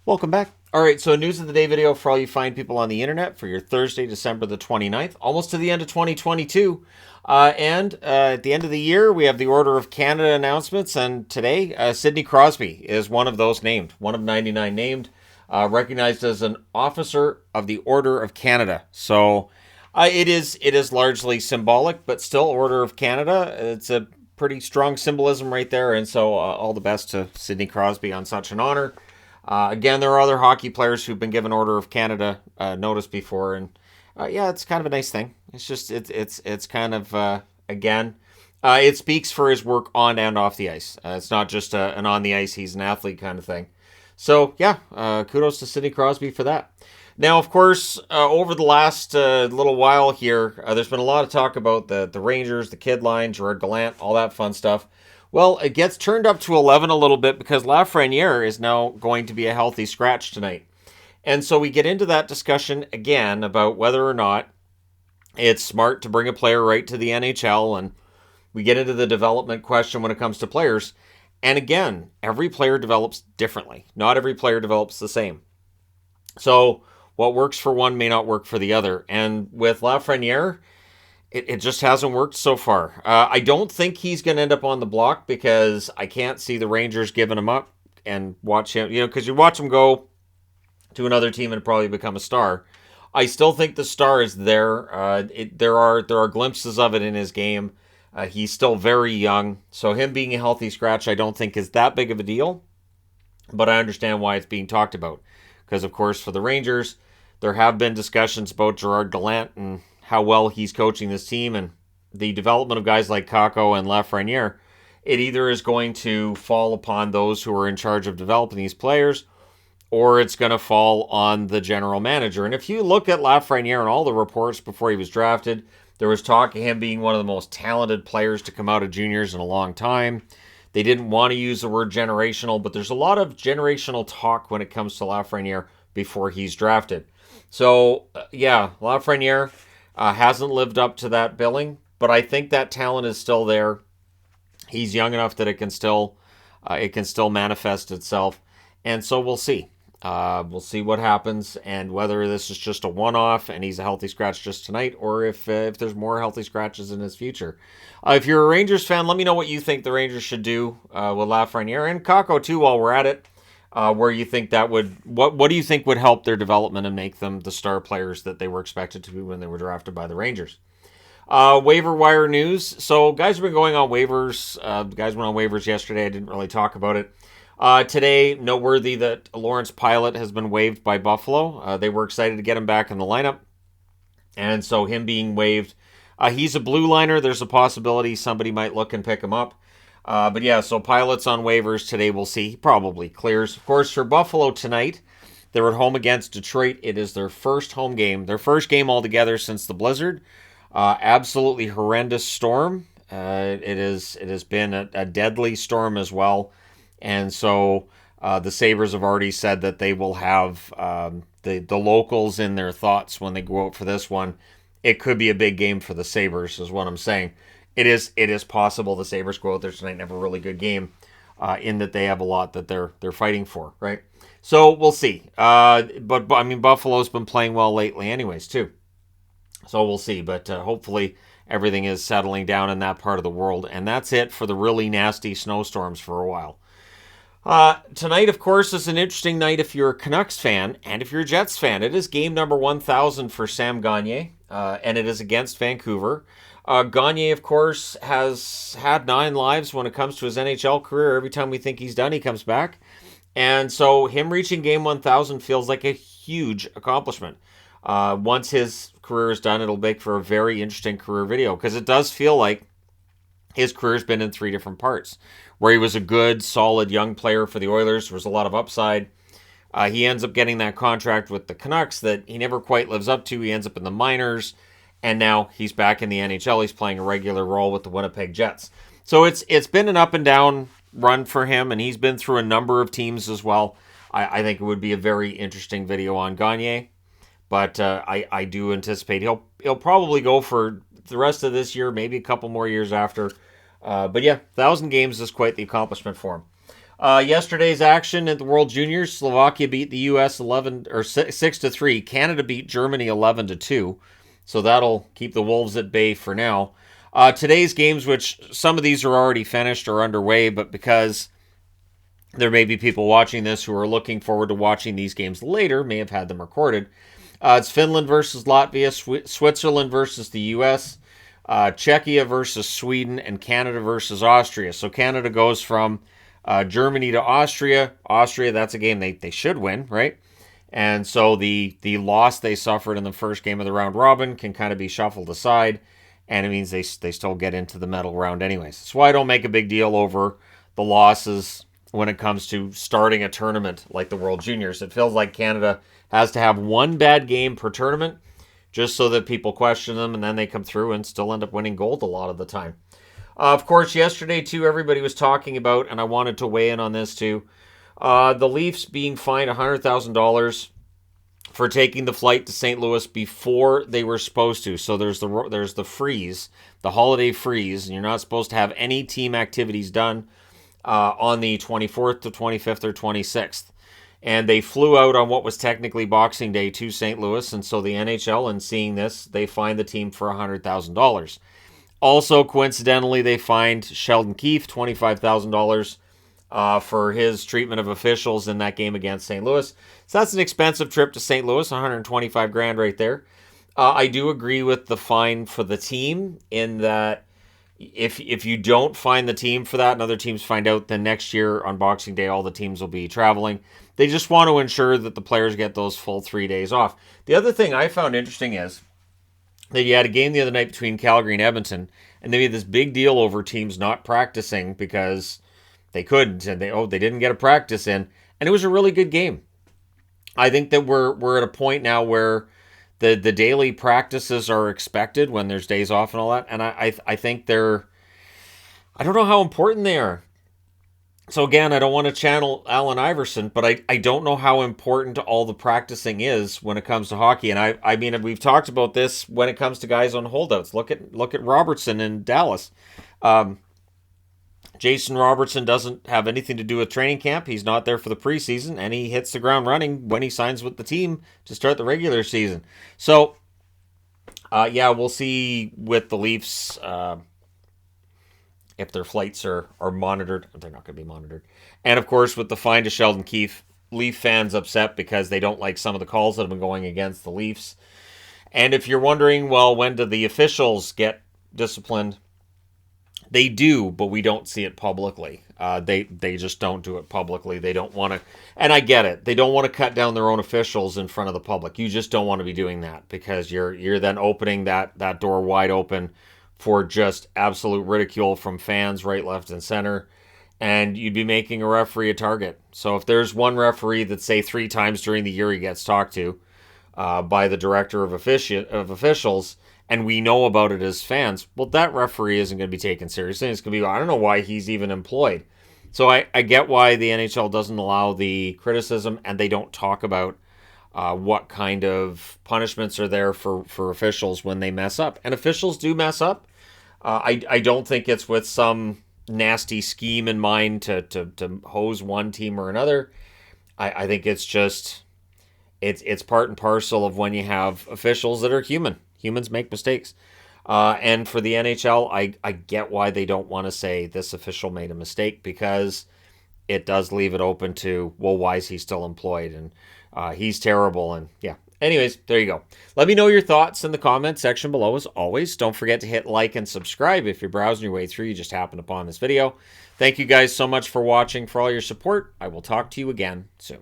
Welcome back. All right, so news of the day video for all you fine people on the internet for your Thursday, December the 29th, almost to the end of 2022. And at the end of the year, we have the Order of Canada announcements. And today, Sidney Crosby is one of those named, one of 99 named, recognized as an officer of the Order of Canada. So it is largely symbolic, but still Order of Canada. It's a pretty strong symbolism right there. And so all the best to Sidney Crosby on such an honor. Again, there are other hockey players who've been given Order of Canada notice before, and yeah, it's kind of a nice thing. It's just it's kind of again, it speaks for his work on and off the ice. It's not just an on the ice, he's an athlete kind of thing. So yeah, kudos to Sidney Crosby for that. Now, of course, over the last little while here, there's been a lot of talk about the Rangers, the kid line, Gerard Gallant, all that fun stuff. Well, it gets turned up to 11 a little bit because Lafreniere is now going to be a healthy scratch tonight. And so we get into that discussion again about whether or not it's smart to bring a player right to the NHL, and we get into the development question when it comes to players. And again, every player develops differently. Not every player develops the same. So what works for one may not work for the other. And with Lafreniere, it just hasn't worked so far. I don't think he's going to end up on the block because I can't see the Rangers giving him up and watch him, because you watch him go to another team and probably become a star. I still think the star is there. There are glimpses of it in his game. He's still very young, so him being a healthy scratch I don't think is that big of a deal, but I understand why it's being talked about. Because, of course, for the Rangers, there have been discussions about Gerard Gallant and how well he's coaching this team, and the development of guys like Kakko and Lafreniere. It either is going to fall upon those who are in charge of developing these players, or it's going to fall on the general manager. And if you look at Lafreniere and all the reports before he was drafted, there was talk of him being one of the most talented players to come out of juniors in a long time. They didn't want to use the word generational, but there's a lot of generational talk when it comes to Lafreniere before he's drafted. So, yeah, Lafreniere hasn't lived up to that billing, but I think that talent is still there. He's young enough that it can still manifest itself, and so we'll see. We'll see what happens and whether this is just a one-off and he's a healthy scratch just tonight, or if there's more healthy scratches in his future. If you're a Rangers fan, let me know what you think the Rangers should do with Lafreniere and Kakko too. While we're at it, where you think that would what do you think would help their development and make them the star players that they were expected to be when they were drafted by the Rangers? Waiver wire news. So guys have been going on waivers. Guys went on waivers yesterday. I didn't really talk about it. Today, noteworthy that Lawrence Pilot has been waived by Buffalo. They were excited to get him back in the lineup. And so him being waived, he's a blue liner. There's a possibility somebody might look and pick him up. But yeah, so Pilot's on waivers today. We'll see. He probably clears. Of course, for Buffalo tonight, they're at home against Detroit. It is their first home game. Their first game altogether since the blizzard. Absolutely horrendous storm. It has been a deadly storm as well. And so the Sabres have already said that they will have the locals in their thoughts when they go out for this one. It could be a big game for the Sabres, is what I'm saying. It is possible the Sabres go out there tonight and have a really good game, in that they have a lot that they're fighting for, right? So we'll see. But I mean, Buffalo's been playing well lately, anyways, too. So we'll see. But hopefully everything is settling down in that part of the world, and that's it for the really nasty snowstorms for a while. Tonight, of course, is an interesting night if you're a Canucks fan and if you're a Jets fan. It is game number 1,000 for Sam Gagner, and it is against Vancouver. Gagner, of course, has had 9 lives when it comes to his NHL career. Every time we think he's done, he comes back. And so him reaching game 1,000 feels like a huge accomplishment. Once his career is done, it'll make for a very interesting career video, because it does feel like his career's been in 3 different parts, where he was a good, solid young player for the Oilers. There was a lot of upside. He ends up getting that contract with the Canucks that he never quite lives up to. He ends up in the minors, and now he's back in the NHL. He's playing a regular role with the Winnipeg Jets. So it's been an up and down run for him, and he's been through a number of teams as well. I think it would be a very interesting video on Gagner, but I do anticipate he'll probably go for the rest of this year, maybe a couple more years after. But yeah, 1,000 games is quite the accomplishment for him. Yesterday's action at the World Juniors, Slovakia beat the U.S. 6-3. Canada beat Germany 11-2. So that'll keep the Wolves at bay for now. Today's games, which some of these are already finished or underway, but because there may be people watching this who are looking forward to watching these games later, may have had them recorded. It's Finland versus Latvia, Switzerland versus the U.S., Czechia versus Sweden, and Canada versus Austria. So Canada goes from Germany to Austria. Austria, that's a game they should win, right? And so the loss they suffered in the first game of the round robin can kind of be shuffled aside, and it means they still get into the medal round anyways. That's why I don't make a big deal over the losses when it comes to starting a tournament like the World Juniors. It feels like Canada has to have one bad game per tournament just so that people question them, and then they come through and still end up winning gold a lot of the time. Of course, yesterday, too, everybody was talking about, and I wanted to weigh in on this, too, the Leafs being fined $100,000 for taking the flight to St. Louis before they were supposed to. So there's the freeze, the holiday freeze, and you're not supposed to have any team activities done on the 24th to 25th or 26th. And they flew out on what was technically Boxing Day to St. Louis, and so the NHL, in seeing this, they fined the team for $100,000. Also, coincidentally, they fined Sheldon Keefe $25,000 for his treatment of officials in that game against St. Louis. So that's an expensive trip to St. Louis, $125,000 right there. I do agree with the fine for the team in that if you don't find the team for that and other teams find out, then next year on Boxing Day, all the teams will be traveling. They just want to ensure that the players get those full 3 days off. The other thing I found interesting is that you had a game the other night between Calgary and Edmonton, and they made this big deal over teams not practicing because they couldn't, and they didn't get a practice in, and it was a really good game. I think that we're at a point now where the daily practices are expected when there's days off and all that, and I think I don't know how important they are. So again, I don't want to channel Allen Iverson, but I don't know how important all the practicing is when it comes to hockey. And I mean, we've talked about this when it comes to guys on holdouts. Look at Robertson in Dallas. Jason Robertson doesn't have anything to do with training camp. He's not there for the preseason, and he hits the ground running when he signs with the team to start the regular season. So, yeah, we'll see with the Leafs if their flights are monitored. They're not going to be monitored. And, of course, with the fine to Sheldon Keefe, Leaf fans upset because they don't like some of the calls that have been going against the Leafs. And if you're wondering, well, when do the officials get disciplined? They do, but we don't see it publicly. They just don't do it publicly. They don't want to, and I get it. They don't want to cut down their own officials in front of the public. You just don't want to be doing that because you're then opening that door wide open for just absolute ridicule from fans right, left, and center, and you'd be making a referee a target. So if there's one referee that, say, 3 times during the year he gets talked to by the director of officials, and we know about it as fans, well, that referee isn't going to be taken seriously. It's going to be, I don't know why he's even employed. So I get why the NHL doesn't allow the criticism, and they don't talk about what kind of punishments are there for officials when they mess up. And officials do mess up. I don't think it's with some nasty scheme in mind to hose one team or another. I think it's just, it's part and parcel of when you have officials that are human. Humans make mistakes. And for the NHL, I get why they don't want to say this official made a mistake, because it does leave it open to, well, why is he still employed? And he's terrible. And yeah. Anyways, there you go. Let me know your thoughts in the comment section below. As always, don't forget to hit like and subscribe if you're browsing your way through. You just happened upon this video. Thank you guys so much for watching, for all your support. I will talk to you again soon.